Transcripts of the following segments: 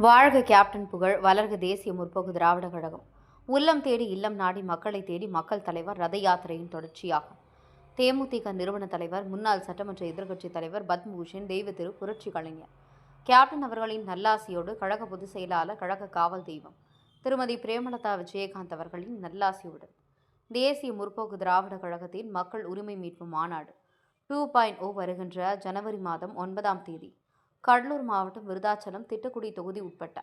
வாழ்க கேப்டன் புகழ், வளர்க தேசிய முற்போக்கு திராவிட கழகம். உள்ளம் தேடி இல்லம் நாடி மக்களை தேடி மக்கள் தலைவர் ரத யாத்திரையின் தொடர்ச்சியாகும். தேமுதிக நிறுவன தலைவர், முன்னாள் சட்டமன்ற எதிர்க்கட்சித் தலைவர் பத்மபூஷன் தெய்வத்திரு புரட்சி கலைஞர் கேப்டன் அவர்களின் நல்லாசியோடு கழக பொதுச் செயலாளர், கழக காவல் தெய்வம் திருமதி பிரேமலதா விஜயகாந்த் அவர்களின் நல்லாசியுடன் தேசிய முற்போக்கு திராவிட கழகத்தின் மக்கள் உரிமை மீட்பு மாநாடு 2.0 வருகின்ற ஜனவரி மாதம் 9ஆம் தேதி கடலூர் மாவட்டம் விருதாச்சலம் திட்டுக்குடி தொகுதி உட்பட்ட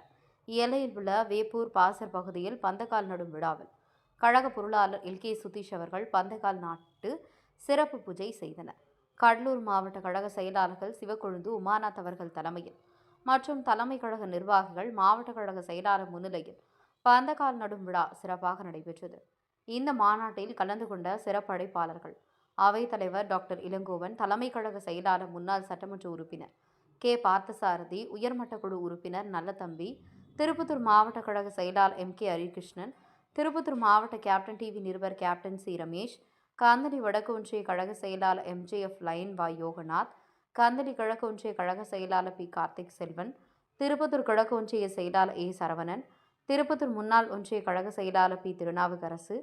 எல்லையில் உள்ள வேப்பூர் பாசர் பகுதியில் பந்தக்கால் நடும் விழாவில் கழக பொருளாளர் எல்.கே. சுதீஷ் அவர்கள் பந்தக்கால் நாட்டு சிறப்பு பூஜை செய்தனர். கடலூர் மாவட்ட கழக செயலாளர்கள் சிவக்கொழுந்து, உமாநாத் அவர்கள் தலைமையில் மற்றும் தலைமை கழக நிர்வாகிகள், மாவட்ட கழக செயலாளர் முன்னிலையில் பந்தக்கால் நடும் விழா சிறப்பாக நடைபெற்றது. இந்த மாநாட்டில் கலந்து கொண்ட சிறப்பு அழைப்பாளர்கள் அவைத்தலைவர் டாக்டர் இளங்கோவன், தலைமை கழக செயலாளர், முன்னாள் சட்டமன்ற உறுப்பினர் கே. பார்த்தசாரதி, உயர்மட்ட குழு உறுப்பினர் நல்லதம்பி, திருப்பத்தூர் மாவட்ட கழக செயலாளர் எம்.கே. ஹரிகிருஷ்ணன், திருப்பத்தூர் மாவட்ட கேப்டன் டிவி நிருபர் கேப்டன் சி. ரமேஷ், கந்தளி வடக்கு ஒன்றிய கழக செயலாளர் எம்.ஜே.எஃப். லயன் வா. யோகநாத், கந்தளி கிழக்கு ஒன்றிய கழக செயலாளர் பி. கார்த்திக் செல்வன், திருப்பத்தூர் கிழக்கு ஒன்றிய செயலாளர் ஏ. சரவணன், திருப்பத்தூர் முன்னாள் ஒன்றிய கழக செயலாளர் பி. திருநாவுக்கரசு,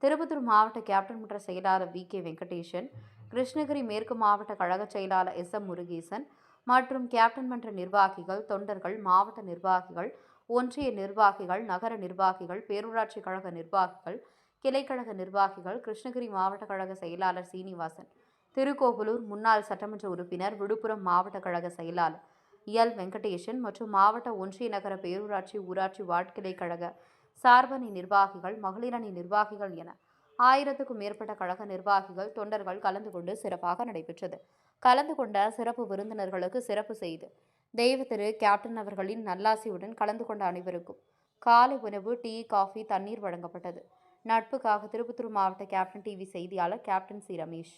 திருப்பத்தூர் மாவட்ட கேப்டன் மன்ற செயலாளர் வி. கே. வெங்கடேசன், கிருஷ்ணகிரி மேற்கு மாவட்ட கழக செயலாளர் எஸ். எம். முருகேசன் மற்றும் கேப்டன் மன்ற நிர்வாகிகள், தொண்டர்கள், மாவட்ட நிர்வாகிகள், ஒன்றிய நிர்வாகிகள், நகர நிர்வாகிகள், பேரூராட்சி கழக நிர்வாகிகள், கிளைக்கழக நிர்வாகிகள், கிருஷ்ணகிரி மாவட்ட கழக செயலாளர் சீனிவாசன், திருக்கோவிலூர் முன்னாள் சட்டமன்ற உறுப்பினர், விழுப்புரம் மாவட்ட கழக செயலாளர் எல். வெங்கடேசன் மற்றும் மாவட்ட ஒன்றிய நகர பேரூராட்சி ஊராட்சி வார்டு கிளை கழக சார்பணி நிர்வாகிகள், மகளிரணி நிர்வாகிகள் என 1000க்கும் மேற்பட்ட கழக நிர்வாகிகள், தொண்டர்கள் கலந்து கொண்டு சிறப்பாக நடைபெற்றது. கலந்து கொண்ட சிறப்பு விருந்தினர்களுக்கு சிறப்பு செய்து தெய்வத்திரு கேப்டன் அவர்களின் நல்லாசியுடன் கலந்து கொண்ட அனைவருக்கும் காலை உணவு, டீ, காஃபி, தண்ணீர் வழங்கப்பட்டது. நட்புக்காக திருப்பத்தூர் மாவட்ட கேப்டன் டிவி செய்தியாளர் கேப்டன் சி. ரமேஷ்.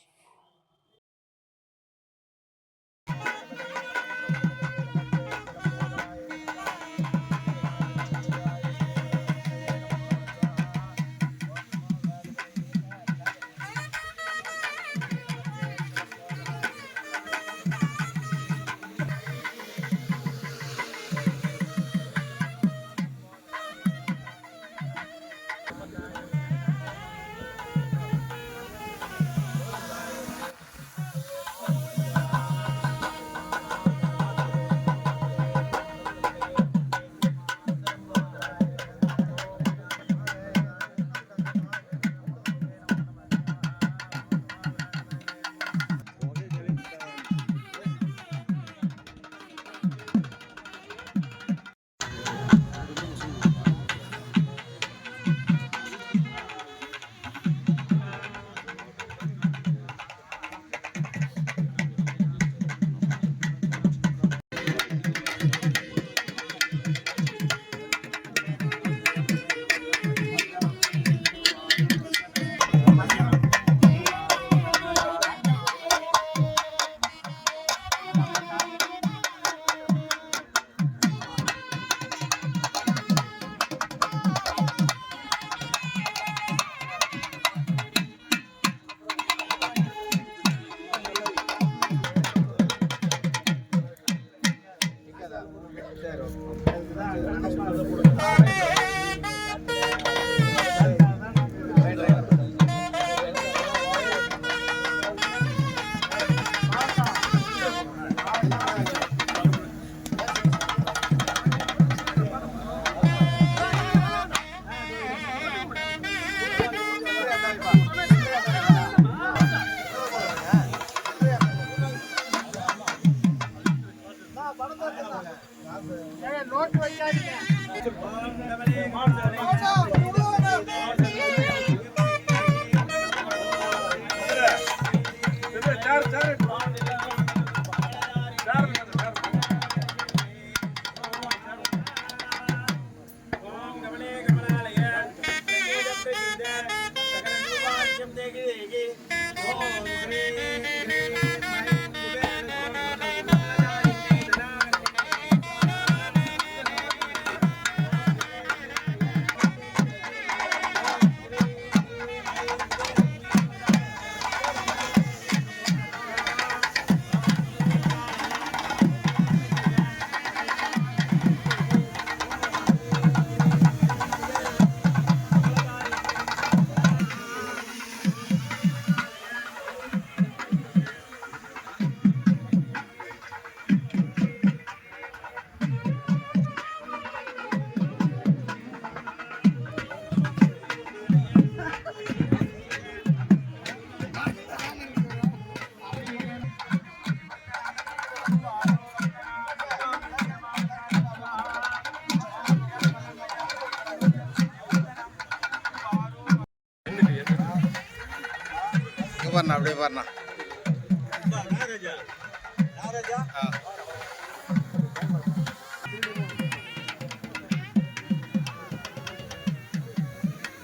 பாருண்ணா.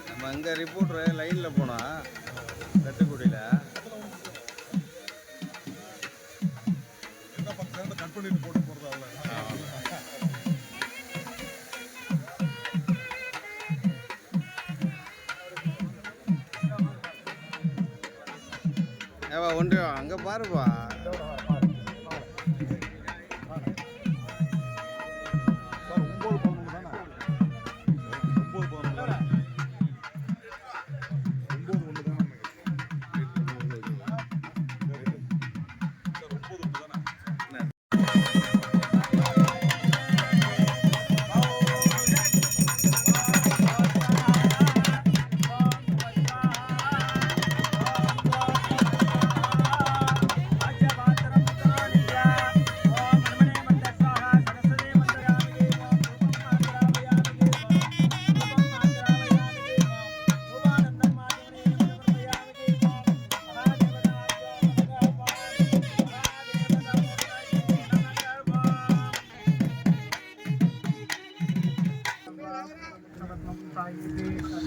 நம்ம அங்கே ரிப்போர்ட்ரு லைனில் போனால் கட்டுக்குடியில் கட் பண்ணிட்டு போட்டு போகிறதா ஏவா ஒன்று அங்கே பாருப்பா.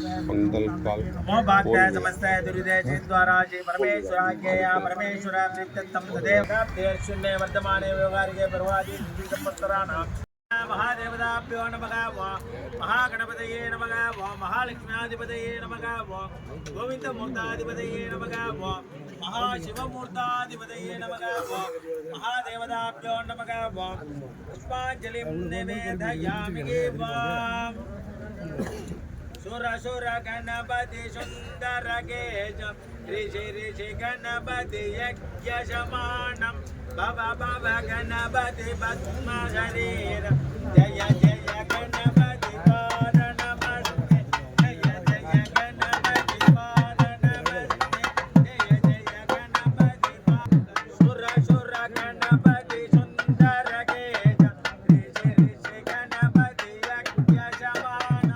नमो भाग्य समस्ते दुर्दे द्वारा श्री परमेश्वराज्ञे या परमेश्वर नित्यत्तम तदेव शून्य वर्तमाने व्यवहारिके पर्वादि संवत्सराणां महादेवताभ्यो नमः महागणपतये नमः महालक्ष्म्याधिपतये नमः गोविन्दमूर्ताधिपतये नमः महाशिवमूर्ताधिपतये नमः महादेवताभ्यो नमः पुष्पाञ्जलिं निवेदयामि सुर सुर गणपति सुंदर गेज ऋषि ऋषि गणपति यज्ञ समानम भव भव गणपति पद्म शरीर जय जय गणपति पाद नमस्ते जय जय गणपति पाद नमस्ते जय जय गणपति सुर सुर गणपति सुंदर गेज ऋषि ऋषि गणपति यज्ञ समानम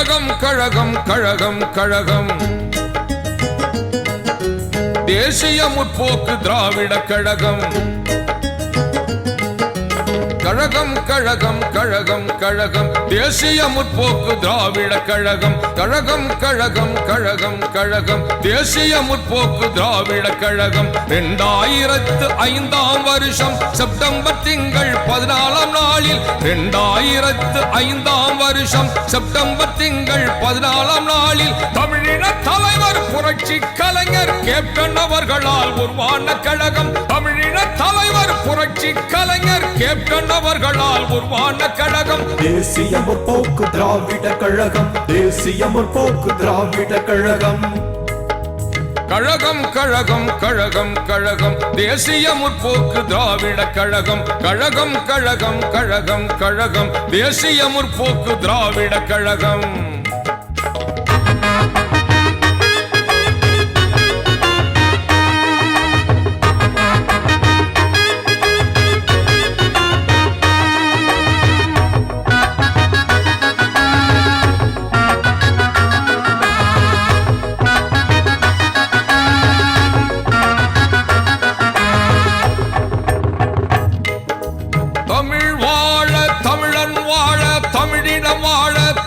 கழகம் கழகம் கழகம் கழகம் தேசிய முற்போக்கு திராவிட கழகம் கழகம் கழகம் கழகம் கழகம் தேசிய முற்போக்கு திராவிட கழகம் கழகம் கழகம் கழகம் கழகம் தேசிய முற்போக்கு திராவிட கழகம் 2005 வருஷம் செப்டம்பர் திங்கள் 14 நாளில் 2005 வருஷம் செப்டம்பர் திங்கள் 14 நாளில் தமிழின தலைவர் புரட்சி கலைஞர் கேப்டன் அவர்களால் உருவான கழகம் தமிழின தலைவர் புரட்சி கலைஞர் கேப்டன் அவர்களால் உருவான கழகம் தேசிய முற்போக்கு திராவிட கழகம் தேசிய முற்போக்கு திராவிட கழகம் கழகம் கழகம் கழகம் கழகம் தேசிய முற்போக்கு திராவிட கழகம் கழகம் கழகம் கழகம் கழகம் தேசிய முற்போக்கு திராவிட கழகம்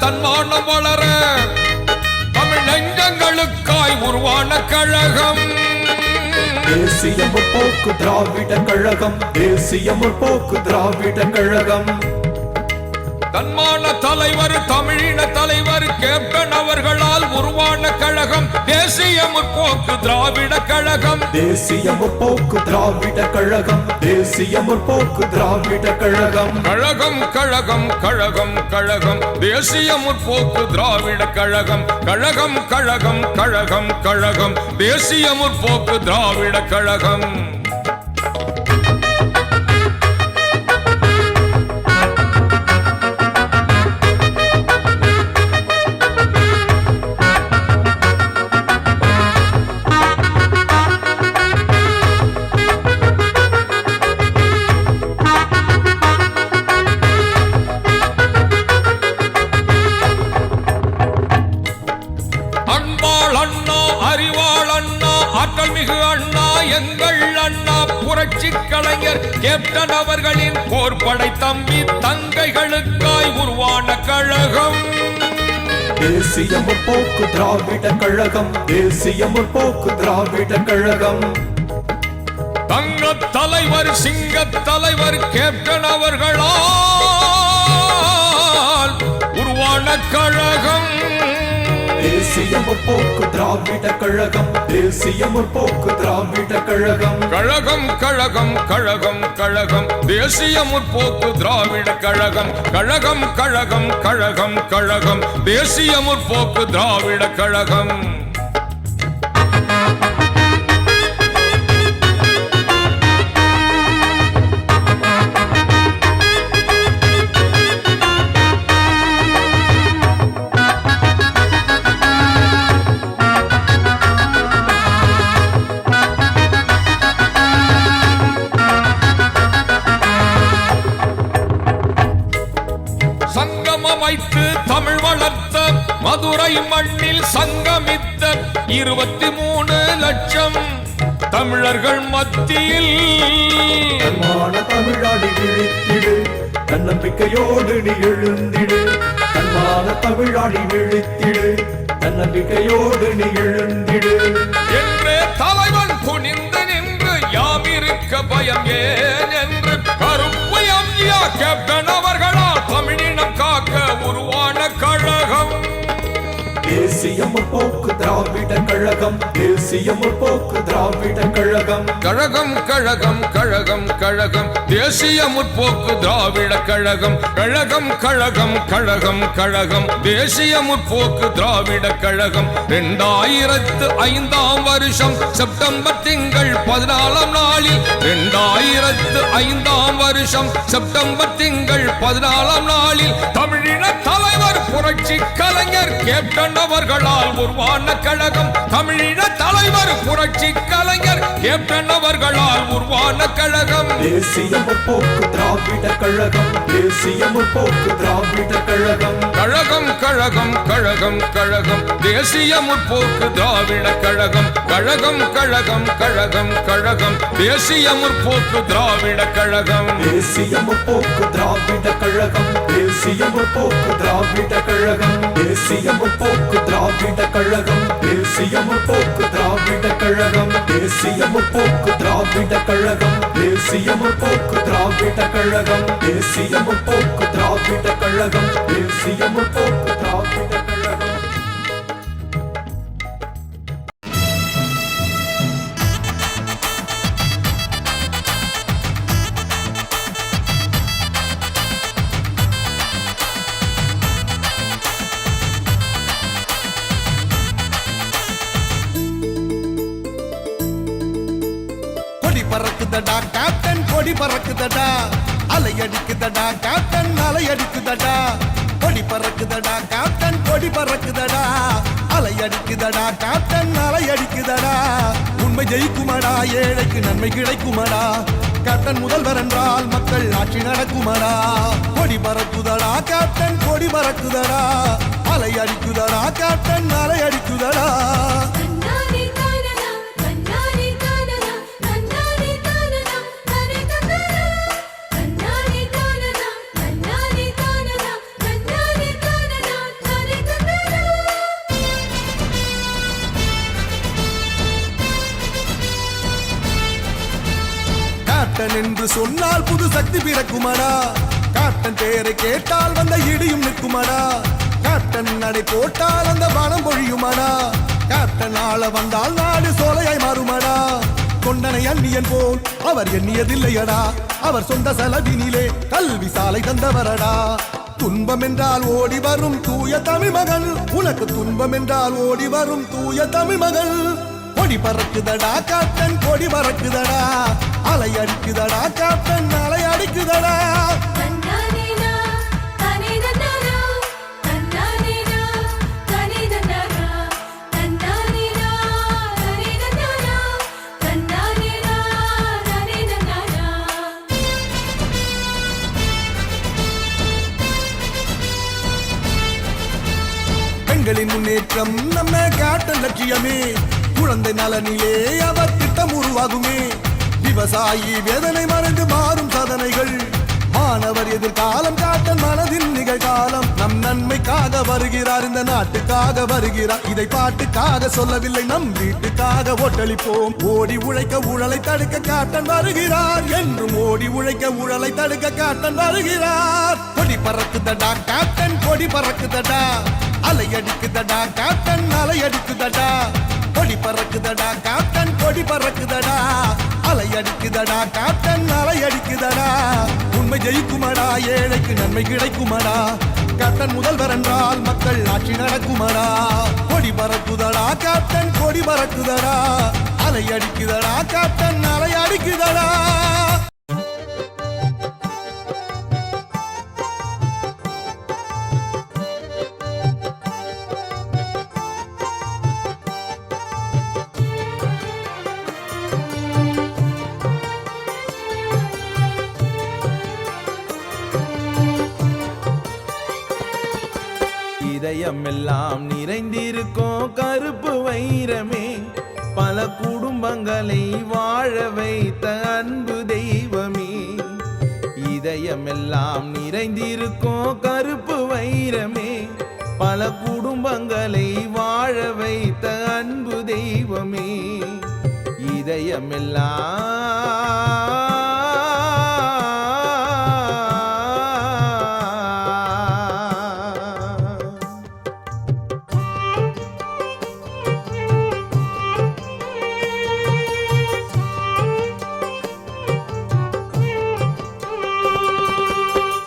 தன்மானம் வளர தமிழ் நெஞ்சங்களுக்காய் உருவான கழகம் தேசிய முற்போக்கு திராவிட கழகம் தேசிய முற்போக்கு திராவிட கழகம் தன்மான தலைவர் தமிழின தலைவர் கேப்டன் அவர்களால் உருவான கழகம் தேசிய முற்போக்கு திராவிட கழகம் தேசிய முற்போக்கு திராவிட கழகம் தேசிய முற்போக்கு திராவிட கழகம் கழகம் கழகம் கழகம் கழகம் தேசிய முற்போக்கு திராவிட கழகம் கழகம் கழகம் கழகம் கழகம் தேசிய முற்போக்கு திராவிட கழகம் புரட்சி கலைஞர் கேப்டன் அவர்களின் போர்படை தம்பி தங்கைகளுக்காய் உருவான கழகம் தேசிய முற்போக்கு திராவிட கழகம் தேசிய முற்போக்கு திராவிட கழகம் தங்க தலைவர் சிங்க தலைவர் கேப்டன் அவர்களால் உருவான கழகம் தேசிய முற்போக்கு திராவிட கழகம் தேசிய முற்போக்கு திராவிட கழகம் கழகம் கழகம் கழகம் கழகம் தேசிய முற்போக்கு திராவிட கழகம் கழகம் கழகம் கழகம் கழகம் தேசிய முற்போக்கு திராவிட கழகம் தமிழ் வளர்த்த மதுரை மண்ணில் சங்கமித்த 23 லட்சம் தமிழர்கள் மத்தியில் தமிழாடி விழித்திடு தன்னம்பிக்கையோடு நீ எழுந்திடு தன்மான தமிழாடி விழித்திடு தன்னம்பிக்கையோடு நீ எழுந்திடு என்றே தலைவன் துணிந்து நின்று யாமிருக்க பயம் ஏன் என்று கருப்பு எம்ஜிஆ கேப்டன் அவர்களால் தமிழினம் காக்க உருவான கழகம் தேசிய முற்போக்கு திராவிட கழகம் தேசிய முற்போக்கு திராவிட கழகம் கழகம் கழகம் கழகம் கழகம் தேசிய முற்போக்கு திராவிட கழகம் கழகம் கழகம் கழகம் கழகம் தேசிய முற்போக்கு திராவிட கழகம் 2005 வருஷம் செப்டம்பர் திங்கள் 14 நாளில் 2005 வருஷம் செப்டம்பர் திங்கள் 14 நாளில் தமிழின தலைவர் புரட்சி கலைஞர் கலைஞர் கேப்டன் அவர்களால் உருவான கழகம் தமிழீழ தலைவர் புரட்சி கலைஞர் கேப்டன் அவர்களால் உருவான கழகம் தேசிய முற்போக்கு திராவிட கழகம் தேசிய முற்போக்கு திராவிட கழகம் கழகம் கழகம் கழகம் கழகம் தேசிய முற்போக்கு திராவிட கழகம் கழகம் கழகம் கழகம் கழகம் தேசிய முற்போக்கு திராவிட கழகம் தேசிய முற்போக்கு திராவிட கழகம் தேசிய முற்போக்கு திராவிட கழகம் தேசிய முற்போக்கு திராவிட கழகம் தேசிய முற்போக்கு திராவிட கழகம் தேசிய முற்போக்கு திராவிட கழகம் தேசிய முற்போக்கு திராவிட கழகம் தேசிய முற்போக்கு திராவிட கழகம் தேசிய முற்போக்கு திராவிட கழகம் கொடி பறக்குதடா கேப்டன் கொடி பறக்குதடா அலை அடிக்குதடா கேப்டன் அலை அடிக்குதடா கொடி பறக்குதடா கேப்டன் கொடி பறக்குதடா அலை அடிக்குதடா கேப்டன் அலை அடிக்குதடா உண்மை ஜெயிக்குமடா ஏழைக்கு நன்மை கிடைக்குமடா கேப்டன் முதல்வர் என்றால் மக்கள் ஆட்சி நடக்குமடா கொடி பறக்குதடா கேப்டன் கொடி பறக்குதடா அலை அடிக்குதடா கேப்டன் அலை அடிக்குதடா கேப்டன் என்று சொன்னால் புது சக்தி பிறக்குமடா கேப்டன் பேரை கேட்டால் வந்த இடியும் நிற்குமடா கேப்டன் நடை போட்டால் அந்த வனம் பொழியுமடா கேப்டன் ஆள வந்தால் நாடு சோலையாய் மாறுமடா கொண்டனை அந்நியன் போல் அவர் எண்ணியதில்லையடா அவர் சொந்த செலவினிலே கல்வி சாலை தந்தவரடா துன்பம் என்றால் ஓடி வரும் தூய தமிழ் மகள் உனக்கு துன்பம் என்றால் ஓடி வரும் தூய தமிழ் மகள் கொடி பறக்குதடா கேப்டன் கொடி பறக்குதடா அலை அடிக்குதடா கேப்டன் அலை அடிக்குதடா பெண்களின் முன்னேற்றம் நம்ம கேப்டன் லட்சியமே குழந்தை நலனிலே அவர் திட்டம் உருவாகுமே விவசாயி வேதனை மறைந்து மாறும் சாதனைகள் மாணவர் எதிர்காலம் கேப்டன் மனதின் நிகழ்காலம் நம் நன்மைக்காக வருகிறார் இந்த நாட்டுக்காக வருகிறார் இதை பாட்டுக்காக சொல்லவில்லை நம் வீட்டுக்காக ஓட்டளிப்போம் ஓடி உழைக்க ஊழலை தடுக்க கேப்டன் வருகிறார் என்றும் ஓடி உழைக்க ஊழலை தடுக்க கேப்டன் வருகிறார் கொடி பறக்குதடா கேப்டன் கொடி பறக்குதடா அலை அடிக்குதடா கேப்டன் அலை அடிக்குதடா கொடி பறக்குதடா கேப்டன் கொடி பறக்குதடா அலை அடிக்குதடா கேப்டன் அலை அடிக்குதடா உண்மை ஜெயிக்குமடா ஏழைக்கு நன்மை கிடைக்குமடா கேப்டன் முதல்வர் என்றால் மக்கள் ஆட்சி நடக்குமடா கொடி பறக்குதடா கேப்டன் கொடி பறக்குதடா அலை அடிக்குதடா கேப்டன் அலை அடிக்குதடா இதயமெல்லாம் நிறைந்திருக்கும் கருப்பு வைரமே பல குடும்பங்களை வாழ வைத்த அன்பு தெய்வமே இதயமெல்லாம் நிறைந்திருக்கும் கருப்பு வைரமே பல குடும்பங்களை வாழ வைத்த அன்பு தெய்வமே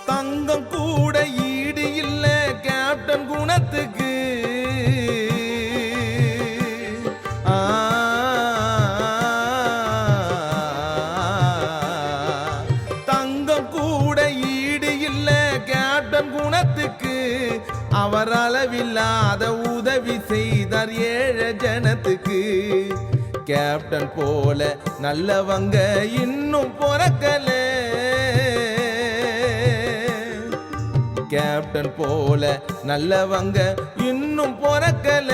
தங்கம் கூட ஈடு இல்ல கேப்டன் குணத்துக்கு தங்கம் கூட ஈடு இல்ல கேப்டன் குணத்துக்கு அவ அவர் அளவில்லாத உதவி செய்தார் ஏழை ஜனத்துக்கு. கேப்டன் போல நல்லவங்க இன்னும் பிறக்கல. கேப்டன் போல நல்லவங்க இன்னும் பிறக்கல.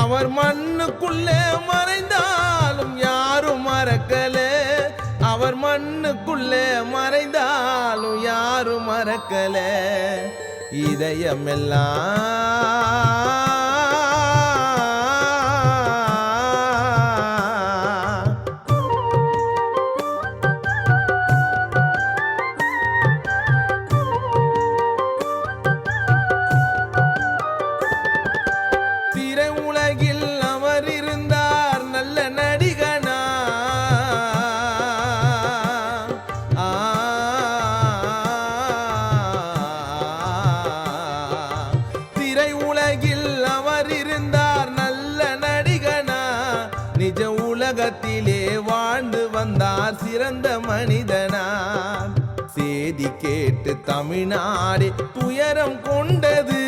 அவர் மண்ணுக்குள்ளே மறைந்தாலும் யாரும் மறக்கல. அவர் மண்ணுக்குள்ளே மறைந்தாலும் யாரும் மறக்கல. இதயமெல்லாம் திரை உலகில் அவர் இருந்தார் நல்ல நடிகனா. திரை உலகில் அவர் இருந்தார் நல்ல நடிகனா. நிஜ உலகத்திலே வாழ்ந்து வந்தார் சிறந்த மனிதனா. செய்தி கேட்டு தமிழ்நாடு துயரம் கொண்டது.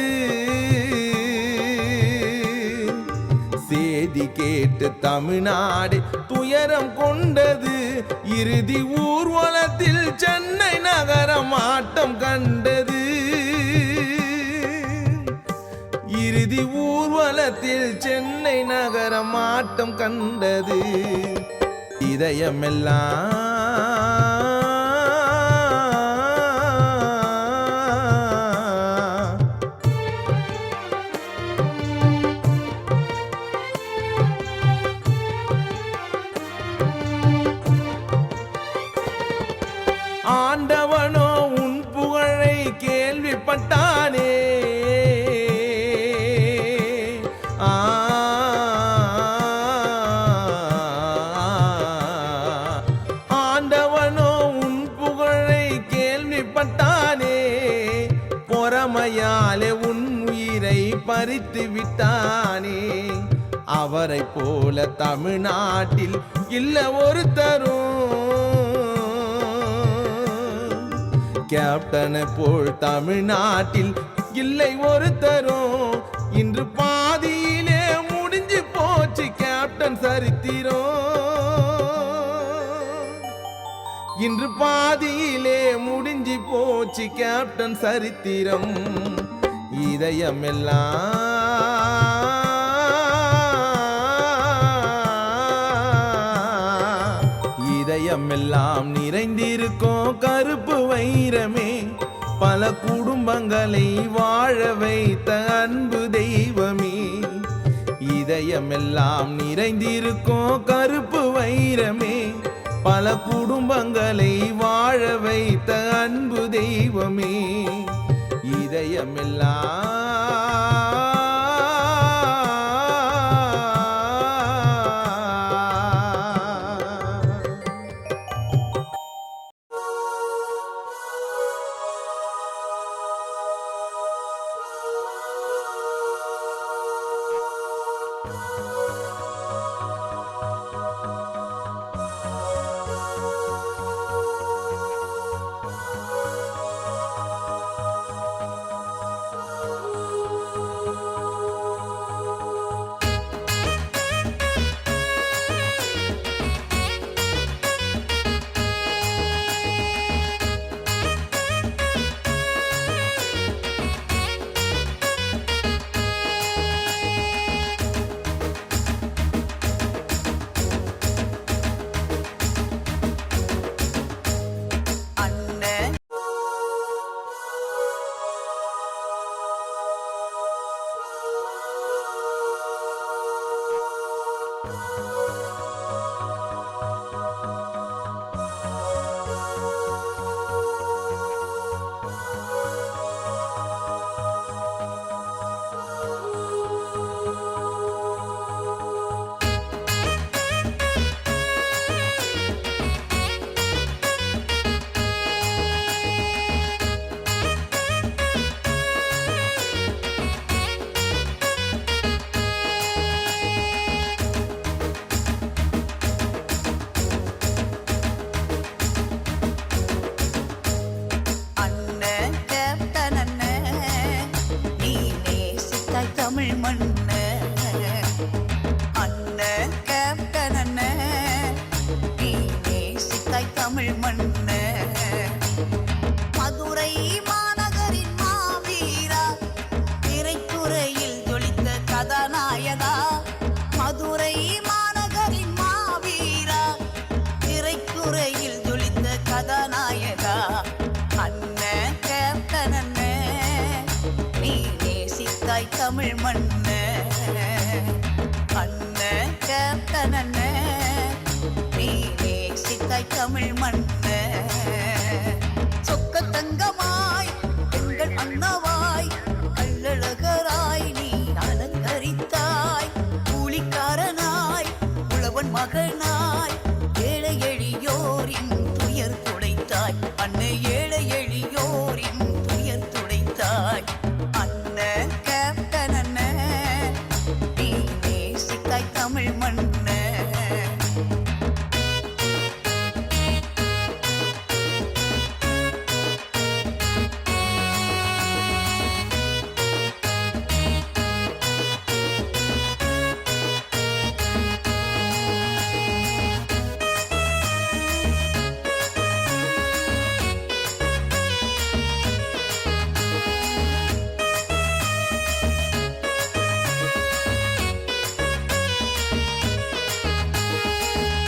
செய்தி கேட்டு தமிழ்நாடு துயரம் கொண்டது. இறுதி ஊர்வலத்தில் சென்னை நகரம் ஆட்டம் கண்டது. இறுதி ஊர்வலத்தில் சென்னை நகரம் ஆட்டம் கண்டது. இதயமெல்லாம் ஆண்டவனோ உன் புகழை கேள்விப்பட்டானே. ஆண்டவனோ உன் புகழை கேள்விப்பட்டானே. பொறாமையாலே உன் உயிரை பறித்து விட்டானே. அவரை போல தமிழ்நாட்டில் இல்ல ஒருத்தரும். கேப்டனை போல் தமிழ்நாட்டில் இல்லை ஒருத்தரும். இன்று பாதியிலே முடிஞ்சு போச்சு கேப்டன் சரித்திரம். இன்று பாதியிலே முடிஞ்சு போச்சு கேப்டன் சரித்திரம். இதயமெல்லாம் நிறைந்திருக்கும் கருப்பு வைரமே. பல குடும்பங்களை வாழ வைத்த அன்பு தெய்வமே. இதயமெல்லாம் நிறைந்திருக்கும் கருப்பு வைரமே. பல குடும்பங்களை வாழ வைத்த அன்பு தெய்வமே. இதயமெல்லாம் நேசித்தாய் தமிழ் மண்ணு அண்ணன் கேப்டன் அண்ணன் நீ நேசித்தாய் தமிழ் மண்ணு மதுரை மாநகரின் மாவீரா திரைத்துறையில் ஜொலித்த கதாநாயகா மதுரை மாநகரின் மாவீரா திரைத்துறையில் ஜொலித்த கதாநாயகா அண்ணன் கேப்டன் அண்ணன் நீ நேசித்தாய் தமிழ் மண்ணு அண்ணன் கேப்டன் அண்ணன் நீ நேசித்தாய் தமிழ் மண்ணு சொக்க தங்கமாய் எங்கள் அண்ணவாய் கள்ளழகராய் நீ அலங்கரித்தாய் கூலிக்காரனாய் உழவன் மகனாய் ஏழை எளியோரின் துயர் துடைத்தாய் அன்னை ஏழை எளியோரின் துயர் துடைத்தாய் அண்ணன் கேப்டன் அண்ணன் நீ நேசித்தாய் தமிழ் மண்ணு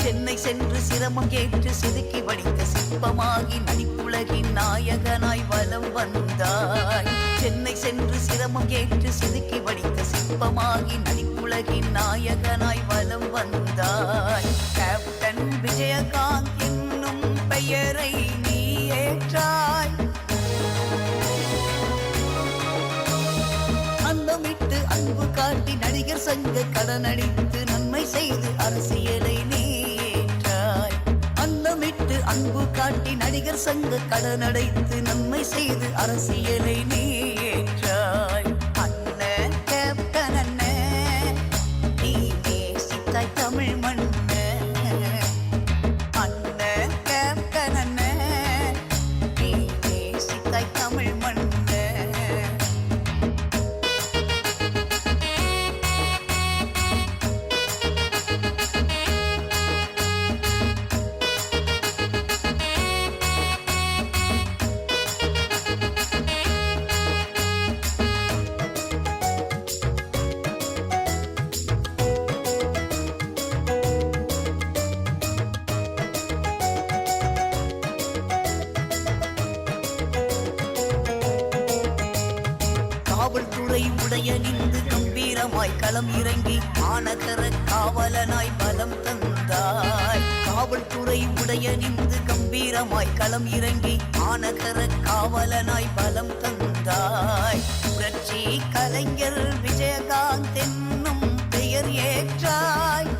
சென்னை சென்று சிரமம் கேட்டு செதுக்கி வடித்த சிற்பமாகி நடிப்புலகின் நாயகனாய் வலம் வந்தாய் சென்னை சென்று சிரமம் கேட்டு செதுக்கி வடித்த சிற்பமாகி நடிப்புலகின் நாயகனாய் வலம் வந்தாய் கேப்டன் விஜயகாந்த் என்னும் பெயரை நீ ஏற்றாய் அந்தமிட்டு அன்பு காட்டி நடிகர் சங்க கடனடித்து நன்மை செய்து அரசியலை நீ ஏற்றாய் அந்தமிட்டு அன்பு காட்டி நடிகர் சங்க கடனடைத்து நன்மை செய்து அரசியலை நீ ஏற்றாய் அண்ணன் கேப்டன் அண்ணன் நீ நேசித்தாய் தமிழ் மண்ணு அண்ணன் கேப்டன் அண்ணன் நீ நேசித்தாய் தமிழ் மண்ணு காவல்துறை உடைய நின்று கம்பீரமாய் களம் இறங்கி மாநகர காவலனாய் பலம் தந்தாய் காவல்துறை உடைய நின்று கம்பீரமாய் களம் இறங்கி மாநகர காவலனாய் பலம் தந்தாய் புரட்சி கலைஞர் விஜயகாந்த் என்னும் பெயர் ஏற்றாய்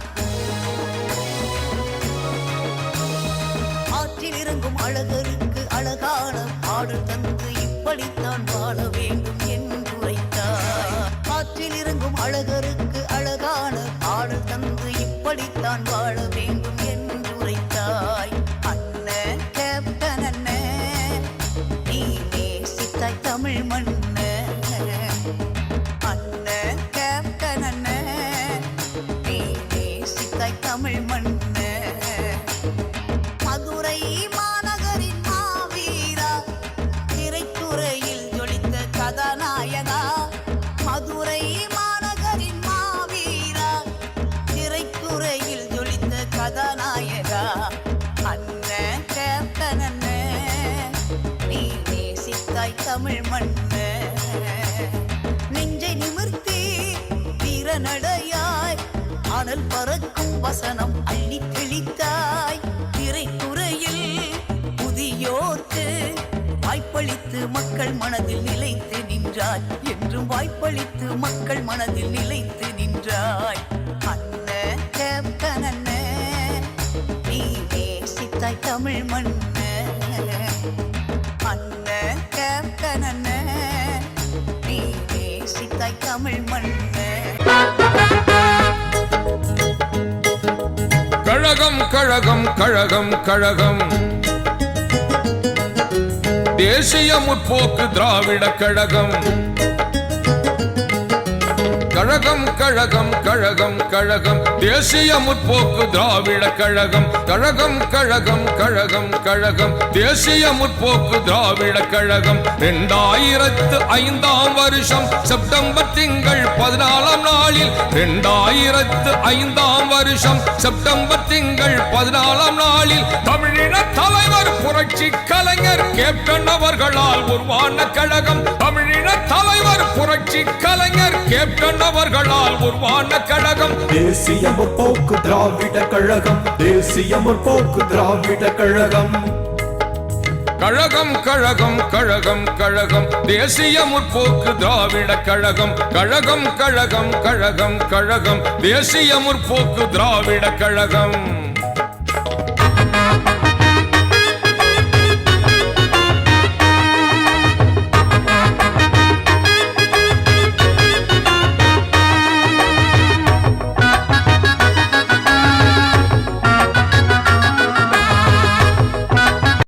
ஆற்றில் இறங்கும் அழகருக்கு அழகான பாடல் தந்து இப்படித்தான் வாழ வேண்டும் என்றுரைத்தாய் ஆற்றில் இறங்கும் அழகருக்கு அழகான பாடல் தந்து இப்படித்தான் வாழ வேண்டும் என்றுரைத்தாய் அண்ணன் கேப்டன் அண்ணன் நீ நேசித்தாய் தமிழ் மண்ணு அண்ணன் கேப்டன் அண்ணன் நீ நேசித்தாய் தமிழ் மண்ணு மதுரை மாநகரின் மாவீரா திரைத்துறையில் ஜொலித்த கதாநாயகா மதுரை மாநகரின் மாவீரா திரைத்துறையில் ஜொலித்த கதாநாயகா அண்ணன் கேப்டன் அண்ணன் நீ நேசித்தாய் தமிழ் மண்ணு நெஞ்சை நிமிர்த்தி வீரநடையாய் அனல் பறக்கும் வசனம் அள்ளி தெளித்தாய் திரைத்துறையில் புதியோர்க்கு வாய்ப்பளித்து மக்கள் மனதில் நிலைத்து நின்றாய் என்றும் வாய்ப்பளித்து மக்கள் மனதில் நிலைத்து நின்றாய் அண்ணன் கேப்டன் அண்ணன் நீ நேசித்தாய் தமிழ் மண்ணு அண்ணன் கேப்டன் அண்ணன் நீ நேசித்தாய் தமிழ் மண்ணு கழகம் கழகம் கழகம் கழகம் தேசிய முற்போக்கு திராவிட கழகம் கழகம் கழகம் கழகம் கழகம் தேசிய முற்போக்கு திராவிட கழகம் கழகம் கழகம் கழகம் கழகம் தேசிய முற்போக்கு திராவிட கழகம் 2005 வருஷம் செப்டம்பர் திங்கள் 14 நாளில் 2005 வருஷம் செப்டம்பர் திங்கள் 14 நாளில் தமிழின தலைவர் புரட்சி கலைஞர் கேப்டன் அவர்களால் உருவான கழகம் தமிழின தலைவர் புரட்சி கலைஞர் கேப்டன் அவர்களால் உருவான கழகம் தேசிய முற்போக்கு திராவிட கழகம் தேசிய முற்போக்கு திராவிட கழகம் கழகம் கழகம் கழகம் கழகம் தேசிய முற்போக்கு திராவிட கழகம் கழகம் கழகம் கழகம் கழகம் தேசிய முற்போக்கு திராவிட கழகம்